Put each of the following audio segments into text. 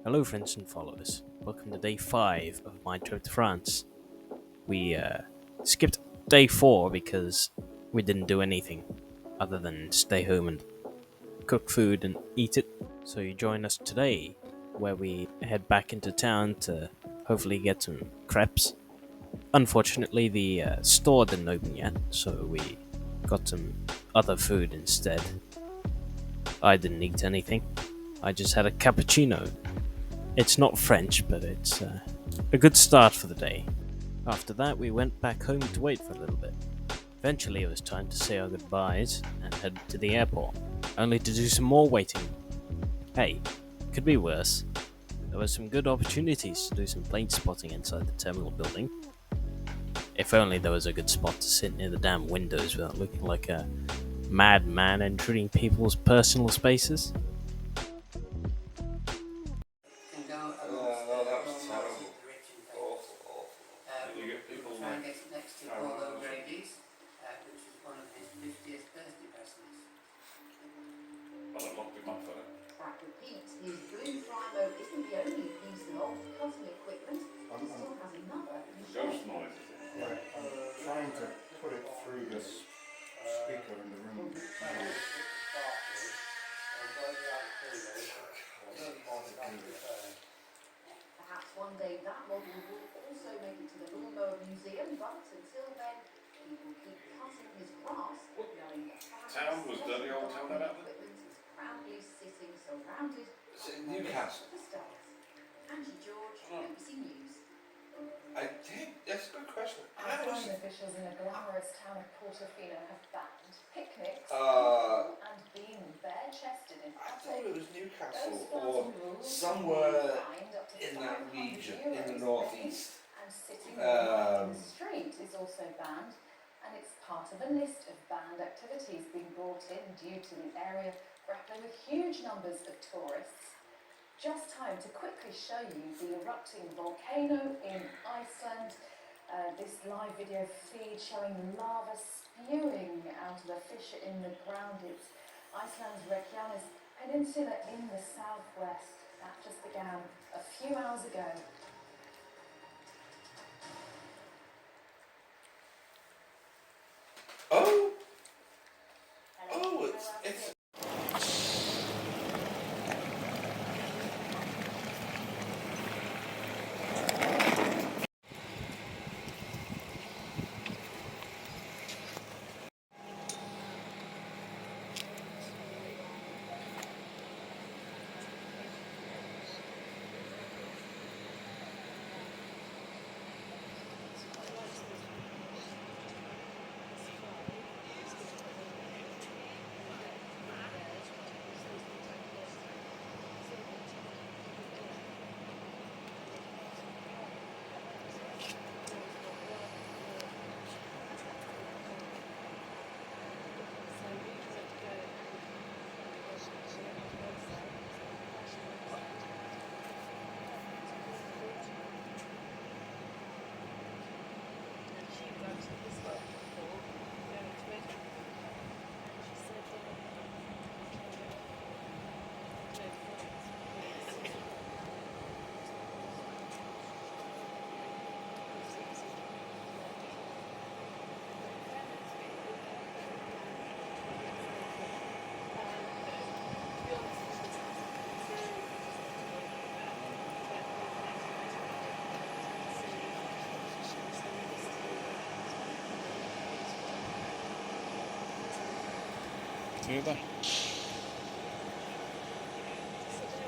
Hello, friends and followers. Welcome to day 5 of my trip to France. We skipped day 4 because we didn't do anything other than stay home and cook food and eat it. So you join us today where we head back into town to hopefully get some crepes. Unfortunately, the store didn't open yet, so we got some other food instead. I didn't eat anything. I just had a cappuccino. It's not French, but it's a good start for the day. After that, we went back home to wait for a little bit. Eventually, it was time to say our goodbyes and head to the airport, only to do some more waiting. Hey, could be worse. There were some good opportunities to do some plane spotting inside the terminal building. If only there was a good spot to sit near the damn windows without looking like a madman intruding people's personal spaces. Can go along No, that was along terrible. the rich and famous. Awful. You get We'll people try and like get it next to Aaron Paul Rodgers. O'Grady's, which is one of his 50th birthday presents. Well, I locked him up for it. Back with Pete, his blue Flymo isn't the only piece of old cutting equipment. He still has another in the Ghost shed. noise, is it? Yeah, I'm trying to put it through this speaker in the room. Perhaps one day that model will also make it to the Lawnmower Museum, but until then, he will keep cutting his grass, knowing that Town was dirty old town about it? equipment is proudly sitting surrounded Is it in Newcastle? by the stars. Angie George, Oh. BBC News. I did. That's a good question. Iceland officials in the glamorous town of Portofino have banned picnics and being bare-chested in I thought public. it was Newcastle Those or flouting rules somewhere can be fined up to in that 500 region, in the euros. northeast. And sitting in the street is also banned, and it's part of a list of banned activities being brought in due to the area grappling with huge numbers of tourists. Just time to quickly show you the erupting volcano in Iceland. This live video feed showing lava spewing out of a fissure in the ground. It's Iceland's Reykjanes Peninsula in the southwest. That just began a few hours ago. It's.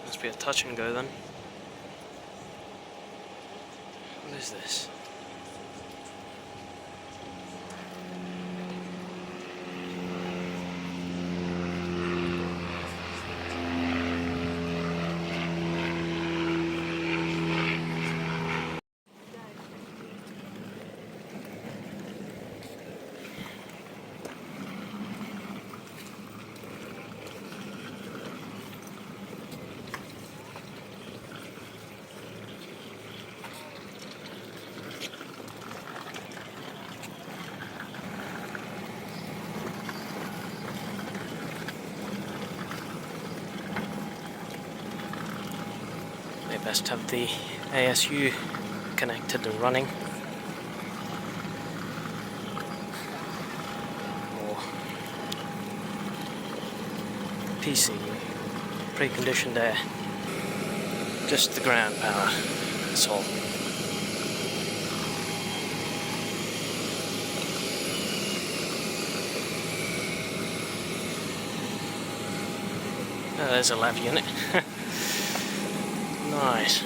Must be a touch and go then. What is this? We best have the ASU connected and running. Or PC, preconditioned air. Just the ground power, that's all. Oh, there's a lav unit. Nice.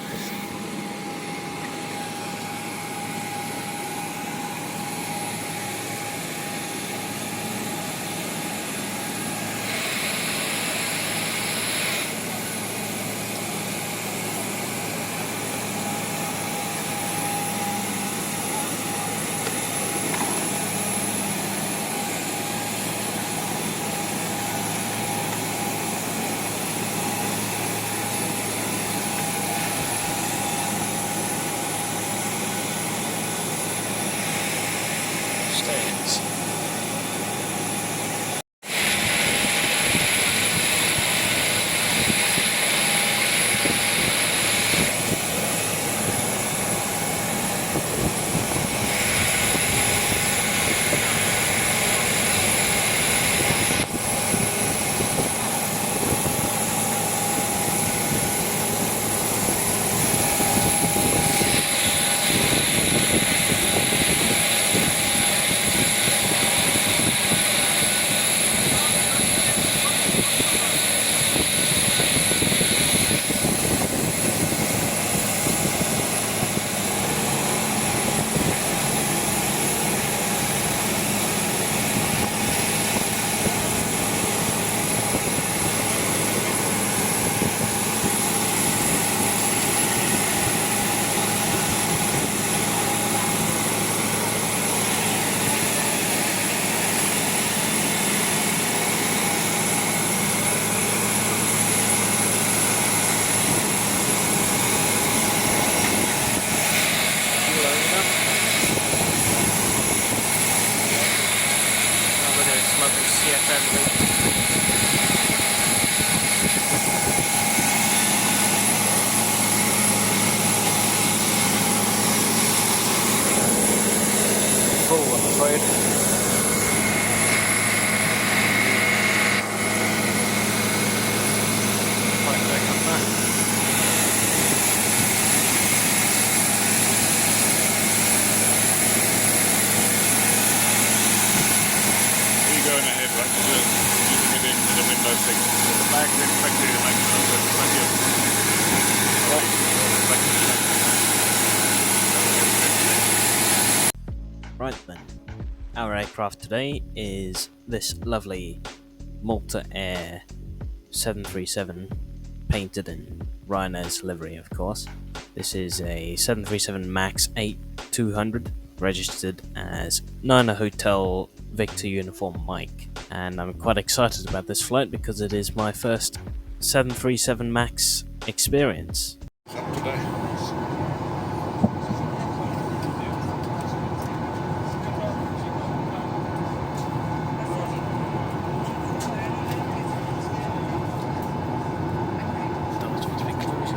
Stairs. Full, I'm afraid. Right back on that. You going ahead, right? Just using it into the Windows thing. The back is expected to make plenty of. Right then, our aircraft today is this lovely Malta Air 737, painted in Ryanair's livery, of course. This is a 737 MAX 8-200, registered as Niner Hotel Victor Uniform Mike, and I'm quite excited about this flight because it is my first 737 MAX experience. Up today. Doors must be closed.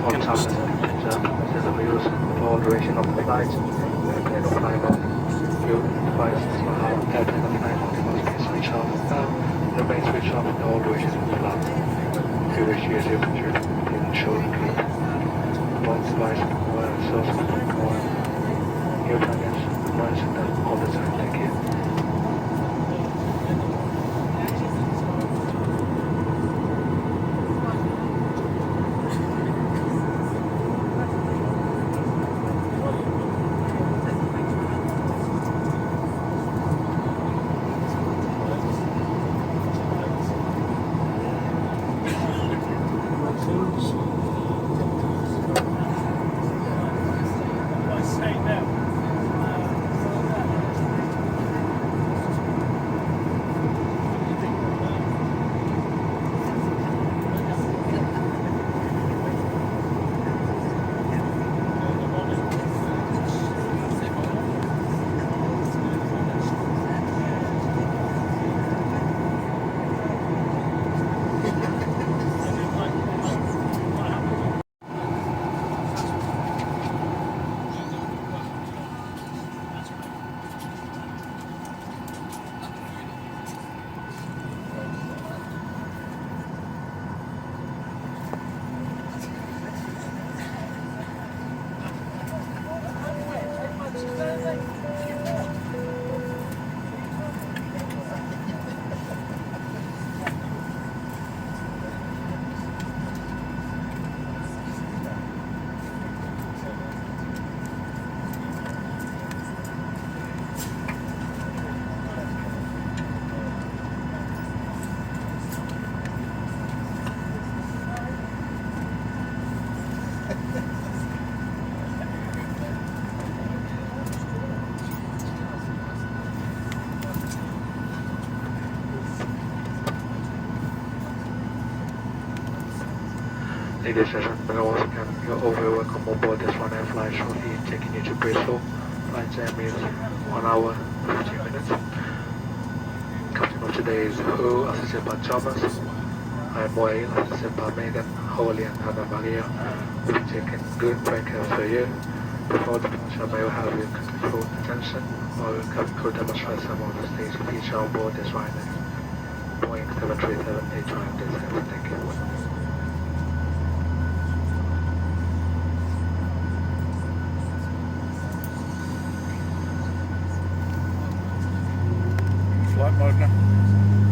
On time and the wheels for duration of the flight. Airplane of flying on fuel devices airplane of flying on must be switch off now. Remain switch off in all duration of the flight. If you wish to use your computer in showing clean. One device, one source, one airplane once and then all the time. Thank you. Ladies and gentlemen, once again, you're all very welcome on board this Ryanair flight shortly, taking you to Bristol. Flight time is 1 hour, 15 minutes. Captain of today is Who, assisted by Thomas. I'm Moy, assisted by Megan, Holly and Anna Maria. We'll be taking good care for you. Before departure, may we have your full attention, or your cabin crew demonstrate some of the stage feature on board this Ryanair. Boeing 737-8 thank you. Flight mode now.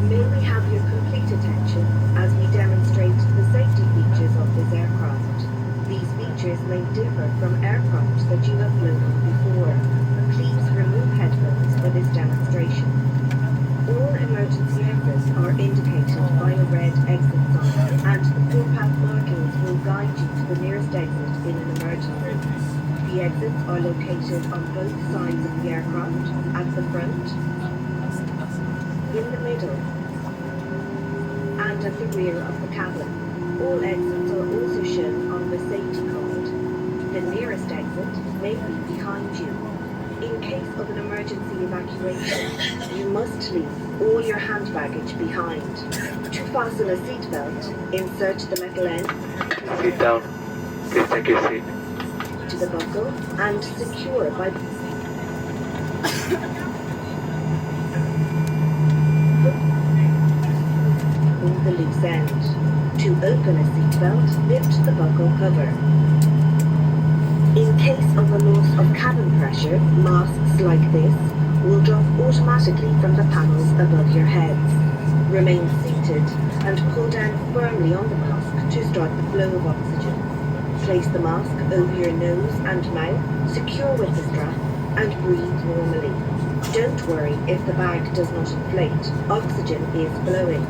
May we have your complete attention as we demonstrate the safety features of this aircraft. These features may differ from aircraft that you have flown on before. Please remove headphones for this demonstration. All emergency exits are indicated by a red exit sign, and the footpath markings will guide you to the nearest exit in an emergency. The exits are located on both sides of the aircraft, at the front, in the middle, and at the rear of the cabin. All exits are also shown on the safety card. The nearest exit may be behind you. In case of an emergency evacuation, you must leave all your hand baggage behind. To fasten a seatbelt, insert the metal end Sit down. Please take your seat. to the buckle and secure by the loose end. To open a seatbelt, lift the buckle cover. In case of a loss of cabin pressure, masks like this will drop automatically from the panels above your heads. Remain seated and pull down firmly on the mask to start the flow of oxygen. Place the mask over your nose and mouth, secure with the strap, and breathe normally. Don't worry if the bag does not inflate. Oxygen is flowing.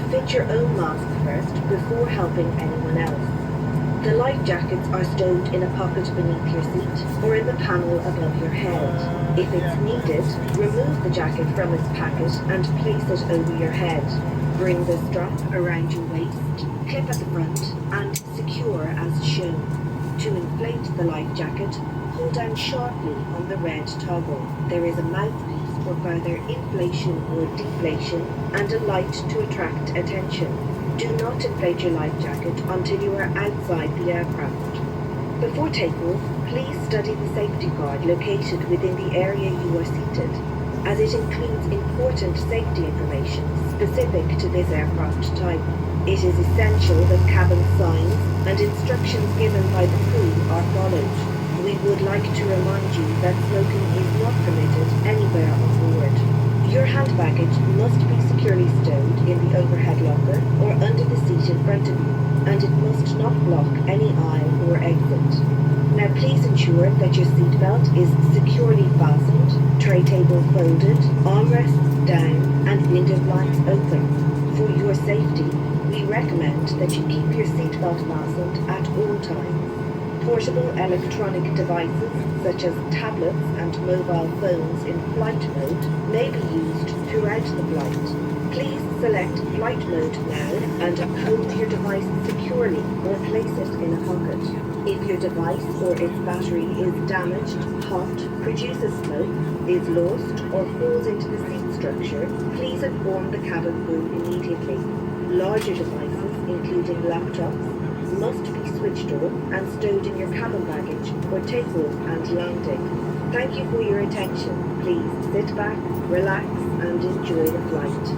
Fit your own mask first before helping anyone else. The life jackets are stowed in a pocket beneath your seat or in the panel above your head. If it's needed, remove the jacket from its packet and place it over your head. Bring the strap around your waist, clip at the front, and secure as shown. To inflate the life jacket, pull down sharply on the red toggle. There is a mouthpiece for further inflation or deflation and a light to attract attention. Do not inflate your life jacket until you are outside the aircraft. Before takeoff, please study the safety card located within the area you are seated, as it includes important safety information specific to this aircraft type. It is essential that cabin signs and instructions given by the crew are followed. We would like to remind you that smoking is not permitted anywhere on board. Your hand baggage must be securely stowed in the overhead locker or under the seat in front of you, and it must not block any aisle or exit. Now please ensure that your seatbelt is securely fastened, tray table folded, armrests down, and window blinds open. For your safety, we recommend that you keep your seatbelt fastened at all times. Portable electronic devices, such as tablets and mobile phones in flight mode, may be used throughout the flight. Please select flight mode now and hold your device securely or place it in a pocket. If your device or its battery is damaged, hot, produces smoke, is lost, or falls into the seat structure, please inform the cabin crew immediately. Larger devices, including laptops, must be switched off and stowed in your cabin baggage for takeoff and landing. Thank you for your attention. Please sit back, relax, and enjoy the flight.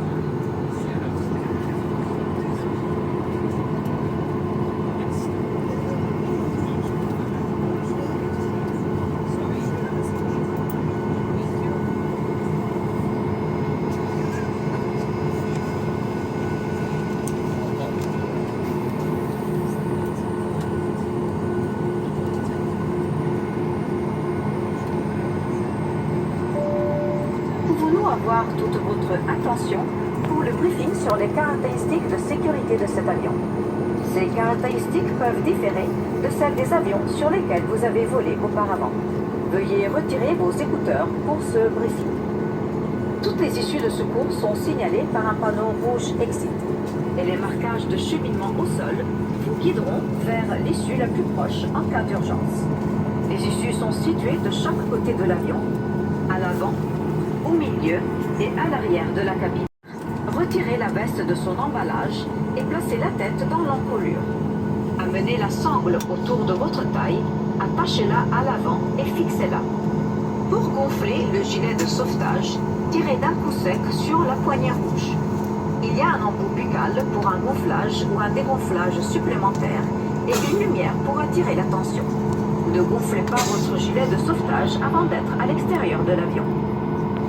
Pouvons-nous avoir toute votre attention pour le briefing sur les caractéristiques de sécurité de cet avion? Ces caractéristiques peuvent différer de celles des avions sur lesquels vous avez volé auparavant. Veuillez retirer vos écouteurs pour ce briefing. Toutes les issues de secours sont signalées par un panneau rouge Exit et les marquages de cheminement au sol vous vous guideront vers l'issue la plus proche en cas d'urgence. Les issues sont situées de chaque côté de l'avion, à l'avant, au milieu et à l'arrière de la cabine. Retirez la veste de son emballage et placez la tête dans l'encolure. Amenez la sangle autour de votre taille, attachez-la à l'avant et fixez-la. Pour gonfler le gilet de sauvetage, tirez d'un coup sec sur la poignée rouge. Il y a un embout buccal pour un gonflage ou un dégonflage supplémentaire et une lumière pour attirer l'attention. Ne gonflez pas votre gilet de sauvetage avant d'être à l'extérieur de l'avion.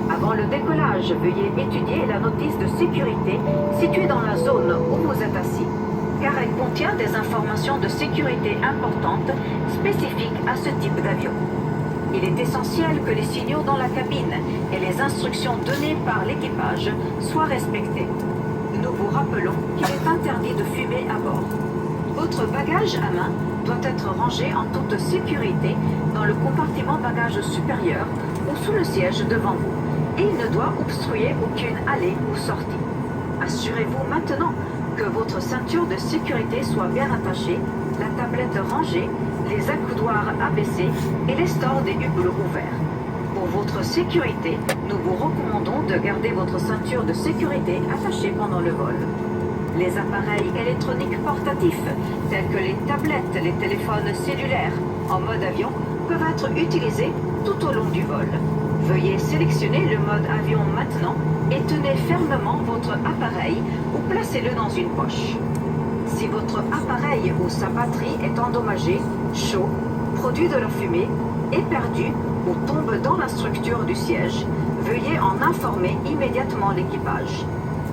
Avant le décollage, veuillez étudier la notice de sécurité située dans la zone où vous êtes assis, car elle contient des informations de sécurité importantes spécifiques à ce type d'avion. Il est essentiel que les signaux dans la cabine et les instructions données par l'équipage soient respectés. Nous vous rappelons qu'il est interdit de fumer à bord. Votre bagage à main doit être rangé en toute sécurité dans le compartiment bagage supérieur ou sous le siège devant vous, et il ne doit obstruer aucune allée ou sortie. Assurez-vous maintenant que votre ceinture de sécurité soit bien attachée, la tablette rangée, les accoudoirs abaissés et les stores des hublots ouverts. Pour votre sécurité, nous vous recommandons de garder votre ceinture de sécurité attachée pendant le vol. Les appareils électroniques portatifs, tels que les tablettes, les téléphones cellulaires en mode avion, peuvent être utilisés tout au long du vol. Veuillez sélectionner le mode avion maintenant et tenez fermement votre appareil ou placez-le dans une poche. Si votre appareil ou sa batterie est endommagé, chaud, produit de la fumée, est perdu ou tombe dans la structure du siège, veuillez en informer immédiatement l'équipage.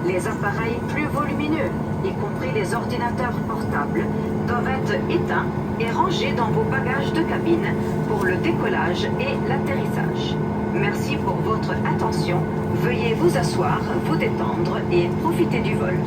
Les appareils plus volumineux, y compris les ordinateurs portables, doivent être éteints et rangés dans vos bagages de cabine pour le décollage et l'atterrissage. Merci pour votre attention. Veuillez vous asseoir, vous détendre et profiter du vol.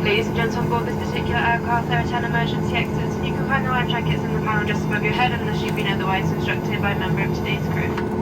Ladies and gents on board this particular aircraft, there are 10 emergency exits, and you can find the life jackets in the panel just above your head unless you've been otherwise instructed by a member of today's crew.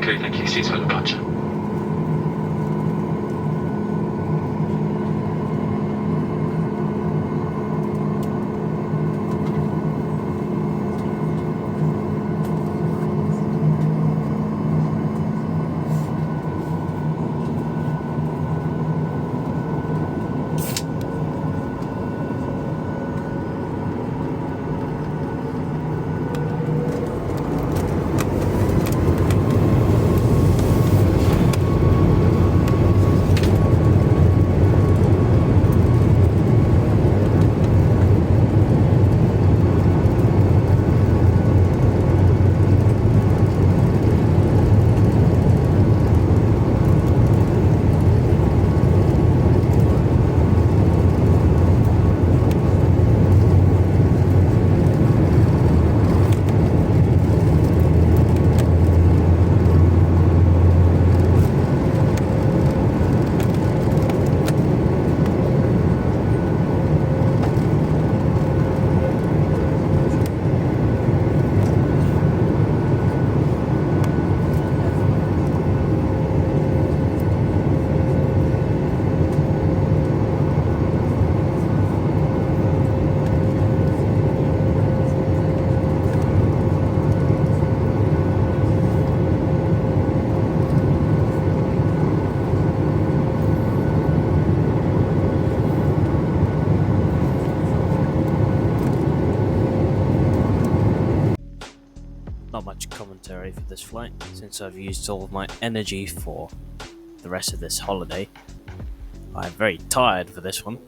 Crew, thank you. Seats for departure. sorry for this flight, since I've used all of my energy for the rest of this holiday. I'm very tired for this one.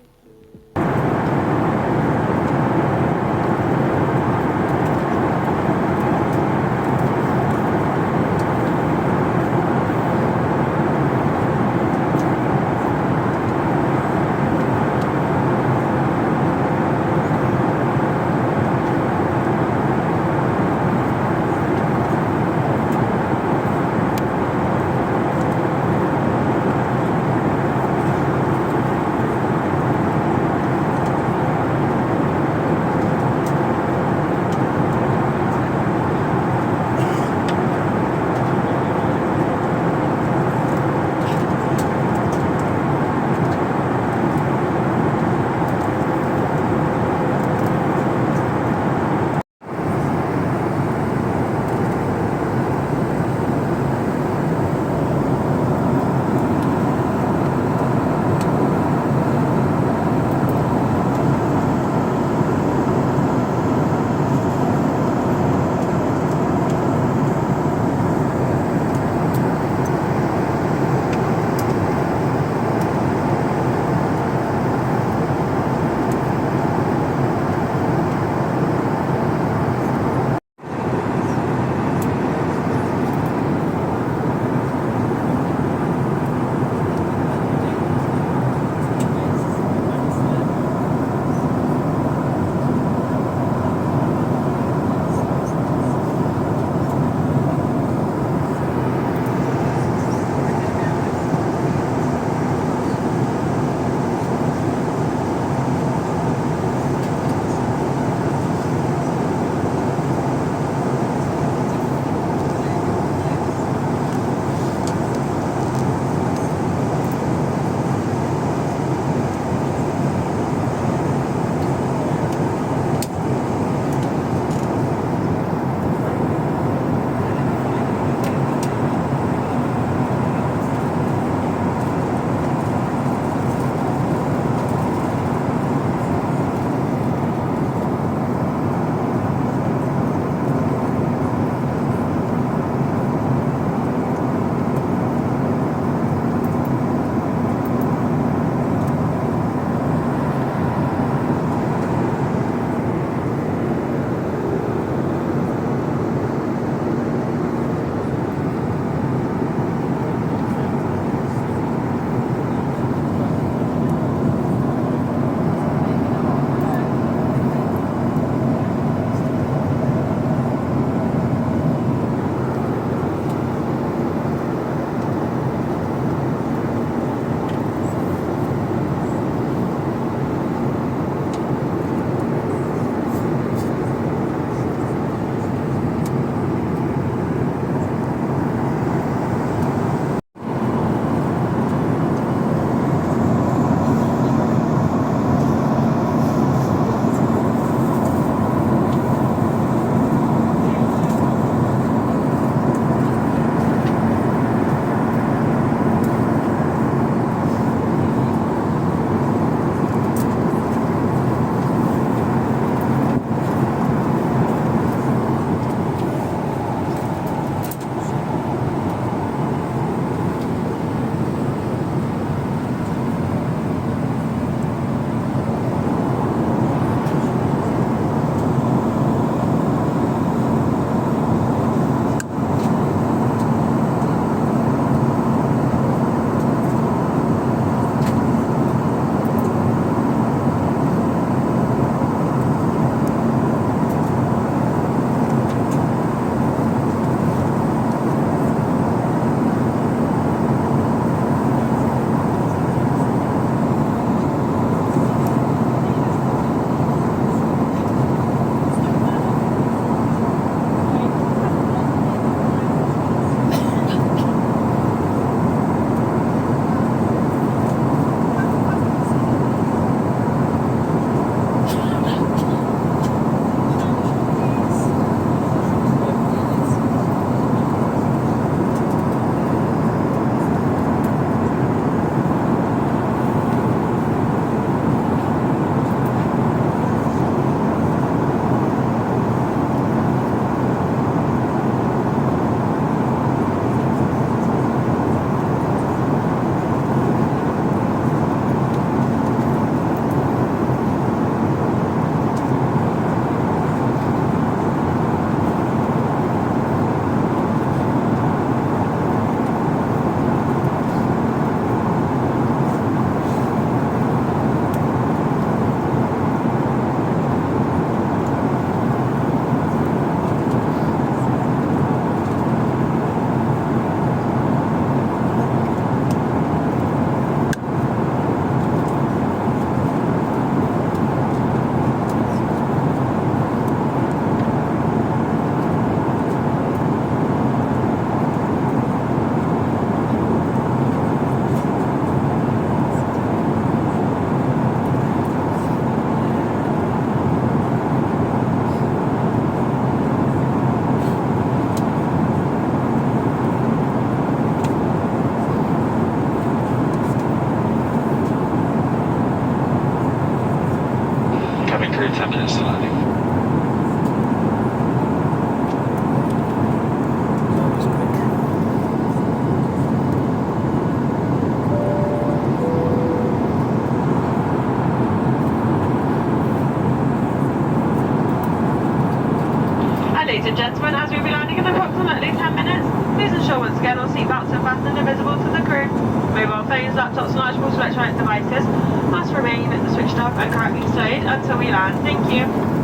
Ladies and gentlemen, as we'll be landing in approximately 10 minutes, please ensure once again all seatbelts are fastened and visible to the crew. Mobile phones, laptops and large portable electronic devices must remain switched off and correctly stowed until we land. Thank you.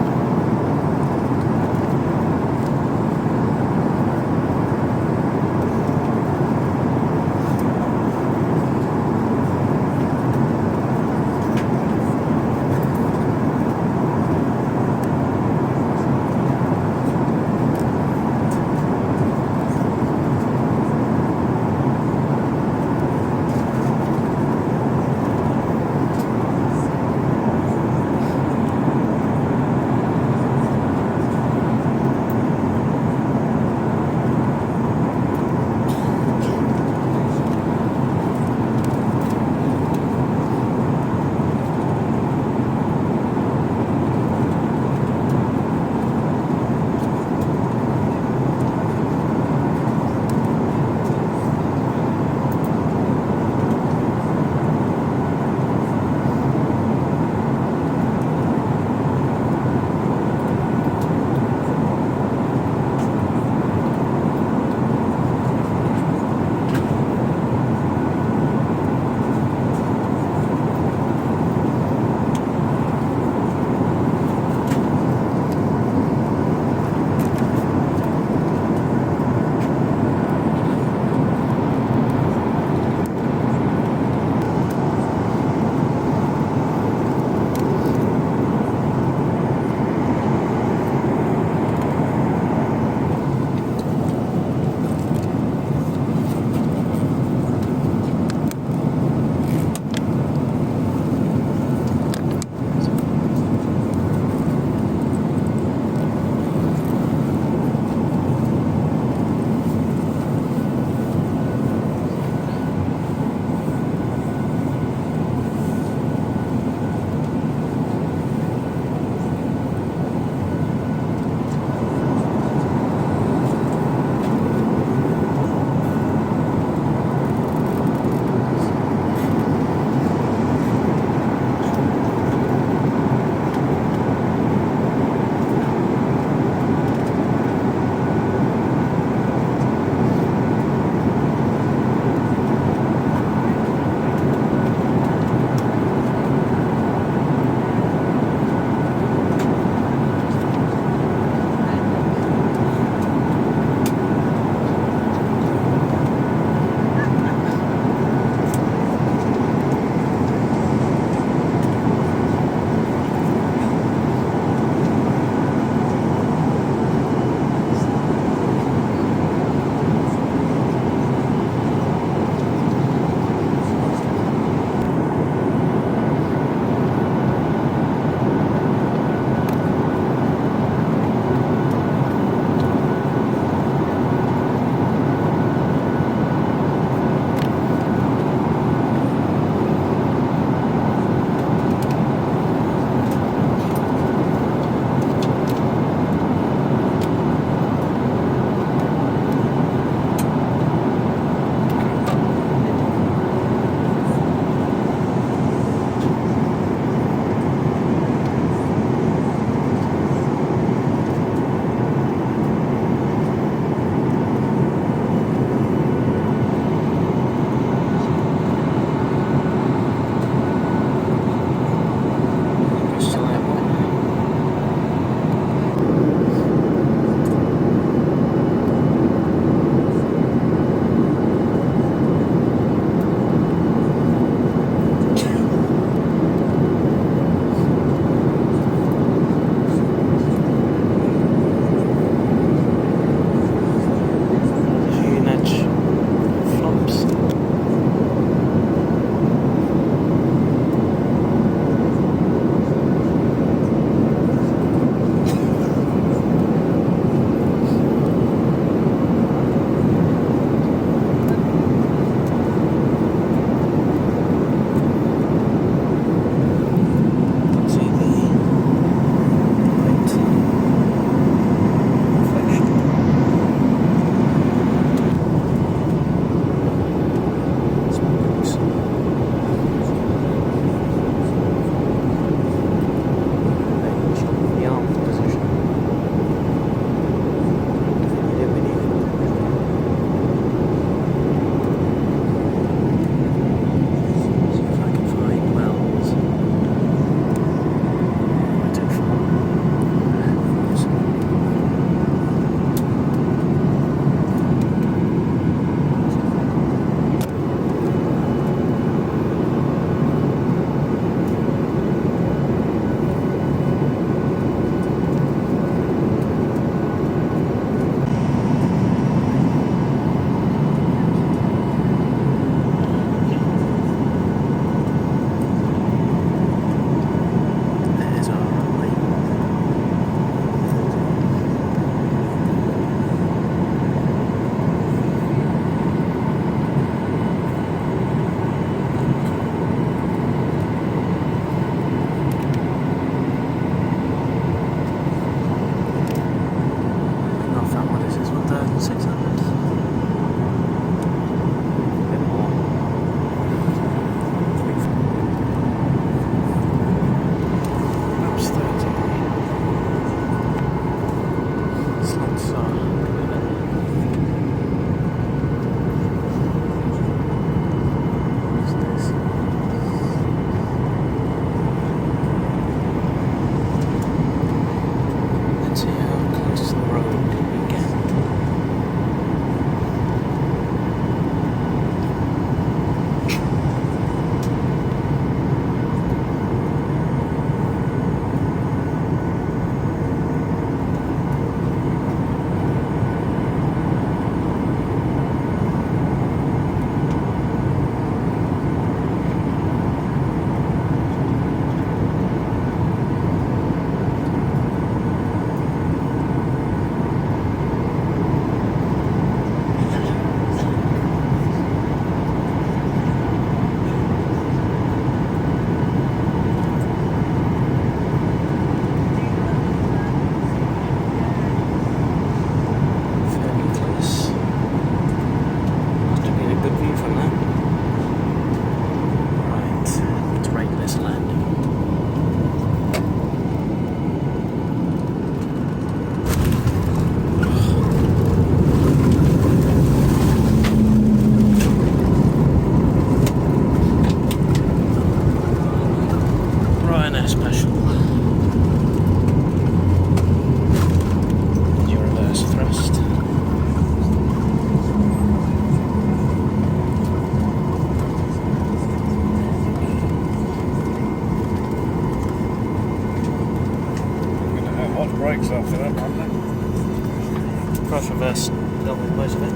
brakes after that one then. Cross reverse, double most of it.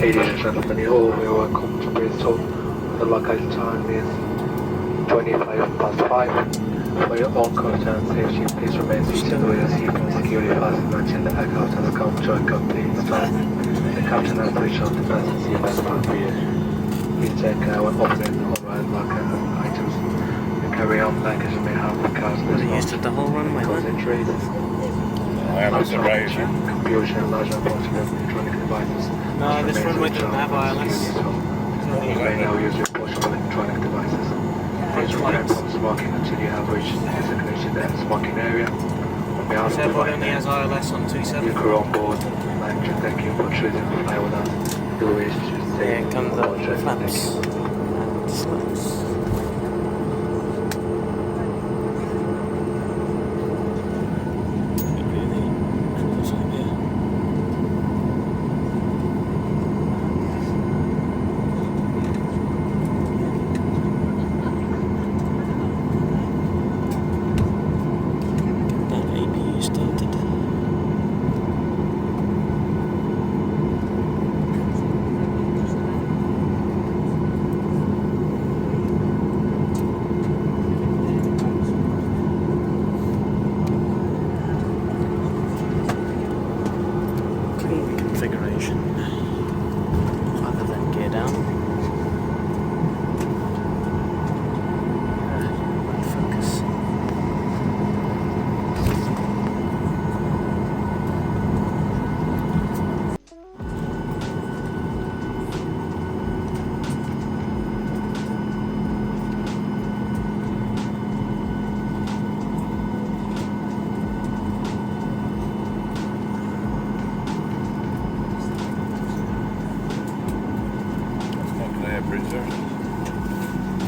Ladies and gentlemen, you're all very welcome to Bristol. The local time is 5:25. For your own comfort and safety, please remain seated with your seatbelt securely fastened until the aircraft has come to a complete stop. The captain has switched off the fasten seatbelt for you. Please check when opening all right locker items. The carry-on baggage may have the cards Was it used at the whole runway then? concentrate. ILS array. Computer and large amount of electronic devices. No, this runway doesn't have ILS. You may now use your portable electronic devices. Please refrain from smoking until you have reached the designated smoking area. On behalf This of the airport flight only has ILS on your 27. crew on board, I'd like to thank you for choosing to fly with us. Do wish to stay Here come on the flaps. Thank you. Flaps. Configuration other than gear down. Focus.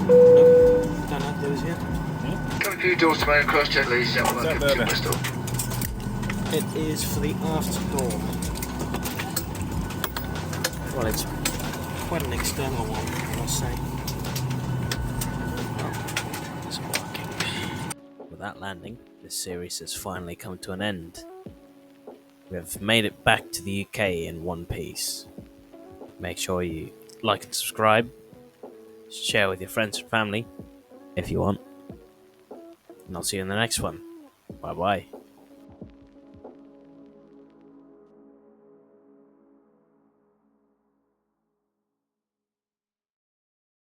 Nope, don't have those yet. Come a few doors to my cross check, ladies and gentlemen. What's that Welcome to there Bristol. It is for the aft door. Well, it's quite an external one, I must say. Oh, it's working. With that landing, this series has finally come to an end. We have made it back to the UK in one piece. Make sure you like and subscribe. Share with your friends and family if you want. And I'll see you in the next one. Bye bye.